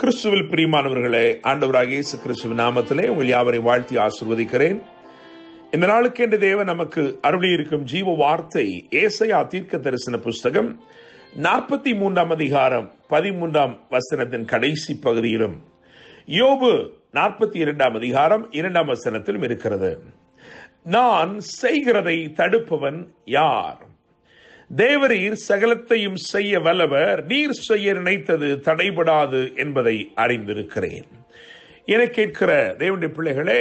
கிறிஸ்துவில் பிரியமானவர்களே, ஆண்டவராகிய இயேசு கிறிஸ்துவின் நாமத்திலே உங்கள் யாவரையும் வாழ்த்தி ஆசீர்வதிக்கிறேன். இந்த நாளுக்கு என்று தேவன் நமக்கு அருளியிருக்கும் ஜீவ வார்த்தை ஏசாயா தீர்க்க தரிசன புஸ்தகம் 43 அதிகாரம் 13 கடைசி பகுதியிலும், யோபு 42 அதிகாரம் 2 இருக்கிறது. நான் செய்கிறதை தடுப்பவன் யார்? தேவரீர் சகலத்தையும் செய்ய வல்லவர், நீர் செய்ய நினைத்தது தடைபடாது என்பதை அறிந்திருக்கிறேன் என கேட்கிற தேவனுடைய பிள்ளைகளே,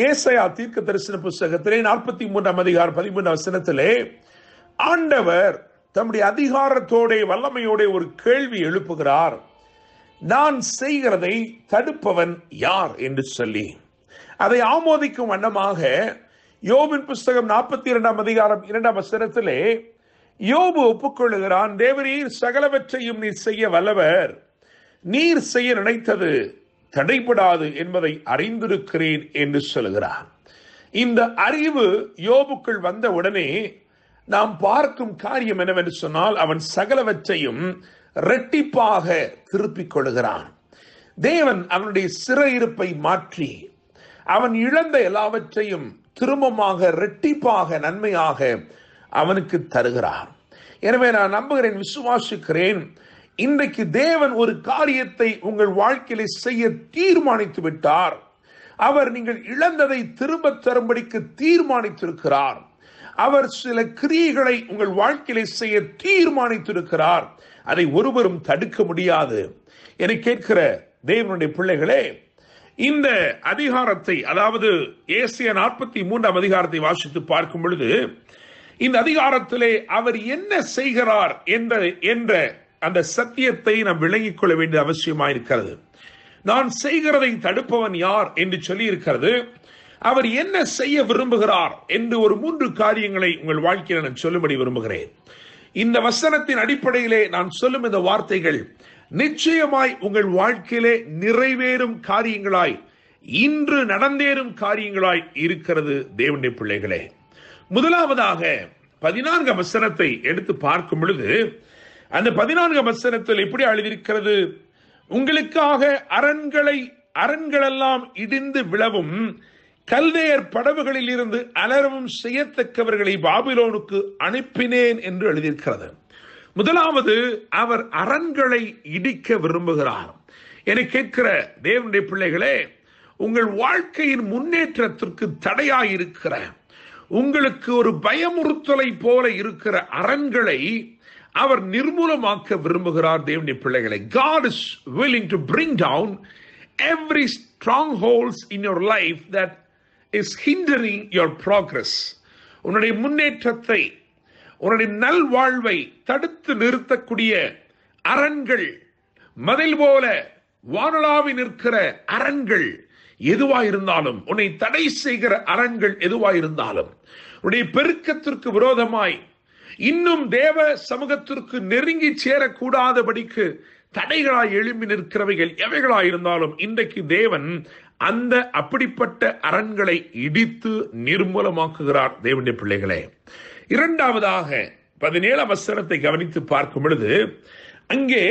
ஏசாயா தீர்க்க தரிசன புஸ்தகத்திலே 43 அதிகாரம் 13 ஆண்டவர் தம்முடைய அதிகாரத்தோட வல்லமையோட ஒரு கேள்வி எழுப்புகிறார். நான் செய்கிறதை தடுப்பவன் யார் என்று சொல்லி அதை ஆமோதிக்கும் வண்ணமாக யோபின் புஸ்தகம் 42 அதிகாரம் 2 யோபு ஒப்புக்கொள்ளுகிறான். தேவரீர் சகலவற்றையும் நீர் செய்ய வல்லவர், நீர் செய்ய நினைத்தது தடைபடாது என்பதை அறிந்திருக்கிறேன் என்று சொல்கிறார். இந்த அறிவு யோபுக்குள் வந்த உடனே நாம் பார்க்கும் காரியம் என்னவென்று சொன்னால், அவன் சகலவற்றையும் இரட்டிப்பாக திருப்பிக் கொள்கிறான். தேவன் அவனுடைய சிறையிருப்பை மாற்றி அவன் இழந்த எல்லாவற்றையும் திரும்பமாக இரட்டிப்பாக நன்மையாக அவனுக்கு தருகிறார். எனவே நான் நம்புகிறேன், விசுவாசிக்கிறேன், இன்றைக்கு தேவன் ஒரு காரியத்தை உங்கள் வாழ்க்கையில செய்ய தீர்மானித்து விட்டார். அவர் நீங்கள் இழந்ததை திரும்ப தரும்படிக்கு தீர்மானித்திருக்கிறார். அவர் சில கிரியைகளை உங்கள் வாழ்க்கையில செய்ய தீர்மானித்திருக்கிறார். அதை ஒருவரும் தடுக்க முடியாது என கேட்கிற தேவனுடைய பிள்ளைகளே, இந்த அதிகாரத்தை, அதாவது ஏசாயா 43 அதிகாரத்தை வாசித்து பார்க்கும் பொழுது, இந்த அதிகாரத்திலே அவர் என்ன செய்கிறார் என்ற அந்த சத்தியத்தை நாம் விளங்கிக் கொள்ள வேண்டிய அவசியமாயிருக்கிறது. நான் செய்கிறதை தடுப்பவன் யார் என்று சொல்லி இருக்கிறது. அவர் என்ன செய்ய விரும்புகிறார் என்று ஒரு 3 காரியங்களை உங்கள் வாழ்க்கையில் நான் சொல்லும்படி விரும்புகிறேன். இந்த வசனத்தின் அடிப்படையிலே நான் சொல்லும் இந்த வார்த்தைகள் நிச்சயமாய் உங்கள் வாழ்க்கையிலே நிறைவேறும் காரியங்களாய், இன்று நடந்தேறும் காரியங்களாய் இருக்கிறது. தேவனுடைய பிள்ளைகளே, முதலாவதாக 14 எடுத்து பார்க்கும் பொழுது, அந்த 14 எப்படி எழுதியிருக்கிறது? உங்களுக்காக அரண்களெல்லாம் இடிந்து விழவும், கல்தேயர் படவுகளில் இருந்து அலறவும் செய்யத்தக்கவர்களை பாபிலோனுக்கு அனுப்பினேன் என்று எழுதியிருக்கிறது. முதலாவது, அவர் அரண்களை இடிக்க விரும்புகிறார் என கேட்கிற தேவனுடைய பிள்ளைகளே, உங்கள் வாழ்க்கையின் முன்னேற்றத்திற்கு தடையாயிருக்கிற, உங்களுக்கு ஒரு பயமுறுத்தலை போல இருக்கிற அரண்களை அவர் நிர்மூலமாக்க விரும்புகிறார். தேவனுடைய பிள்ளைகளை, God is willing to bring down every strongholds in your life that is hindering your progress. உன்னுடைய முன்னேற்றத்தை, உன்னுடைய நல்வாழ்வை தடுத்து நிறுத்தக்கூடிய அரண்கள், மதில் போல வானளாவி நிற்கிற அரண்கள் எதுவாயிருந்தாலும், உன்னை தடை செய்கிற அரண்கள் எதுவாயிருந்தாலும், உன்னுடைய பெருக்கத்திற்கு விரோதமாய் இன்னும் தேவ சமூகத்திற்கு நெருங்கி சேரக்கூடாதபடிக்கு தடைகளாய் எழும்பி நிற்கிறவைகள் எவைகளாயிருந்தாலும், இன்றைக்கு தேவன் அந்த அப்படிப்பட்ட அரண்களை இடித்து நிர்மூலமாக்குகிறார். தேவனுடைய பிள்ளைகளே, இரண்டாவதாக 17 கவனித்து பார்க்கும் பொழுது, அங்கே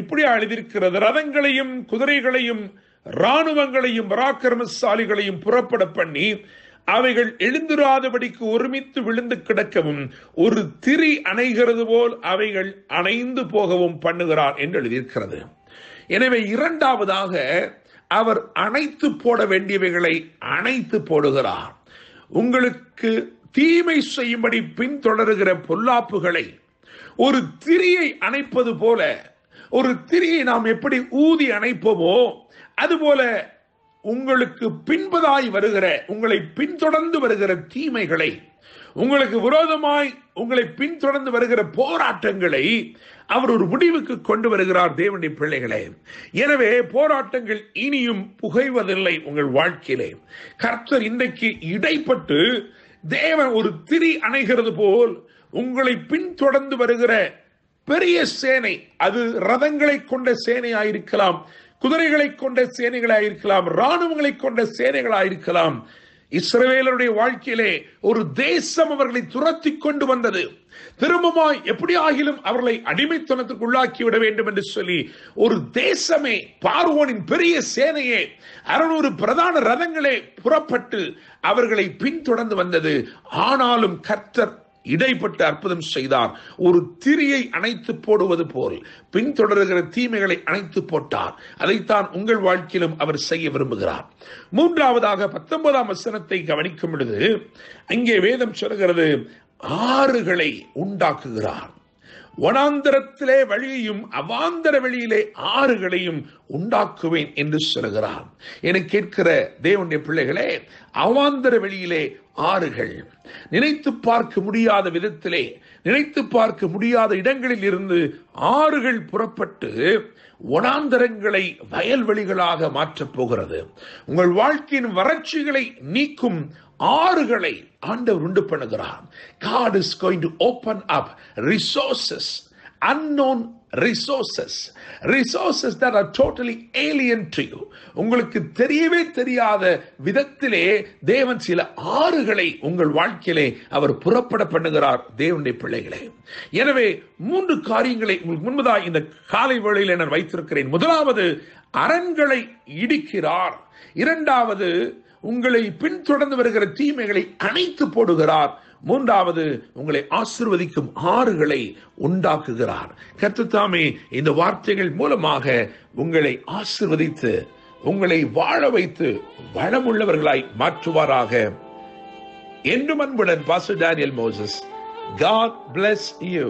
இப்படி எழுதியிருக்கிறது: ரதங்களையும் குதிரைகளையும் இராணுவங்களையும் பராக்கிரமசாலிகளையும் புறப்பட பண்ணி அவைகள் எழுந்திராதபடிக்கு ஒருமித்து விழுந்து கிடக்கவும், ஒரு திரி அணைகிறது போல் அவைகள் அணைந்து போகவும் பண்ணுகிறார் என்று எழுதியிருக்கிறது. எனவே இரண்டாவதாக அவர் அணைத்து போட வேண்டியவைகளை அணைத்து போடுகிறார். உங்களுக்கு தீமை செய்யும்படி பின்தொடருகிற பொல்லாப்புகளை ஒரு திரியை அணைப்பது போல, ஒரு திரியை நாம் எப்படி ஊதி அணைப்போமோ அதுபோல உங்களுக்கு பின்பதாய் வருகிற, உங்களை பின்தொடர்ந்து வருகிற தீமைகளை, உங்களுக்கு விரோதமாய் உங்களை பின்தொடர்ந்து வருகிற போராட்டங்களை அவர் ஒரு முடிவுக்கு கொண்டு வருகிறார். தேவனுடைய பிள்ளைகளே, எனவே போராட்டங்கள் இனியும் புகைவதில்லை உங்கள் வாழ்க்கையிலே. கர்த்தர் இன்றைக்கு இடைப்பட்டு தேவன் ஒரு திரி அணைகிறது போல் உங்களை பின்தொடர்ந்து வருகிற பெரிய சேனை, அது ரதங்களை கொண்ட சேனையாயிருக்கலாம், குதிரைகளை கொண்ட சேனைகளாயிருக்கலாம், இராணுவங்களை கொண்ட சேனைகளாயிருக்கலாம், இஸ்ரவேலருடைய வாழ்க்கையிலே ஒரு தேசம் அவர்களை துரத்தி கொண்டு வந்தது. திரும்பமாய் எப்படி ஆகிலும் அவர்களை அடிமைத்தனத்துக்கு உள்ளாக்கி விட வேண்டும் என்று சொல்லி ஒரு தேசமே, பார்வோனின் பெரிய சேனையே, 600 பிரதான ரதங்களே புறப்பட்டு அவர்களை பின்தொடர்ந்து வந்தது. ஆனாலும் கர்த்தர் இடைப்பட்டு அற்புதம் செய்தார். ஒரு திரியை அணைத்து போடுவது போல் பின்தொடர்கிற தீமைகளை அணைத்து போட்டார். அதைத்தான் உங்கள் வாழ்க்கையிலும் அவர் செய்ய விரும்புகிறார். மூன்றாவதாக 19ஆம் வசனத்தை கவனிக்கும் பொழுது அங்கே வேதம் சொல்கிறது, ஆறுகளை உண்டாக்குகிறார். வனாந்தரத்திலே வழியையும் அவாந்தர வெளியிலே ஆறுகளையும் உண்டாக்குவேன் என்று சொல்கிறார். என கேட்கிற தேவனுடைய பிள்ளைகளே, அவாந்தர வெளியிலே ஆறுகள், நினைத்து பார்க்க முடியாத விதத்திலே, நினைத்து பார்க்க முடியாத இடங்களில் இருந்து ஆறுகள் புறப்பட்டு வனாந்தரங்களை வயல்வெளிகளாக மாற்றப் போகிறது. உங்கள் வாழ்க்கையின் வறட்சிகளை நீக்கும் ஆறுகளை ஆண்டவர் உண்டு பண்ணுகிறார். God is going to open up resources, unknown resources, resources that are totally alien to you. உங்களுக்கு தெரியவே தெரியாத விதத்திலே தேவன் சில ஆறுகளை உங்கள் வாழ்க்கையிலே அவர் புறப்பட பண்ணுகிறார். தேவனுடைய பிள்ளைகளே, எனவே 3 காரியங்களை உங்களுக்கு முன்பதாக இந்த காலை வேளையிலே நான் வைத்திருக்கிறேன். முதலாவது, அரண்களை இடிக்கிறார். இரண்டாவது, உங்களை பின்தொடர்ந்து வருகிற தீமைகளை அணைத்து போடுகிறார். மூன்றாவது, உங்களை ஆசீர்வதிக்கும் ஆறுகளை உண்டாக்குகிறார். கர்த்தர் தாமே இந்த வார்த்தைகள் மூலமாக உங்களை ஆசீர்வதித்து உங்களை வாழ வைத்து வளமுள்ளவர்களாய் மாற்றுவாராக. என்றும் அன்புடன் pastor Daniel Moses. God bless you.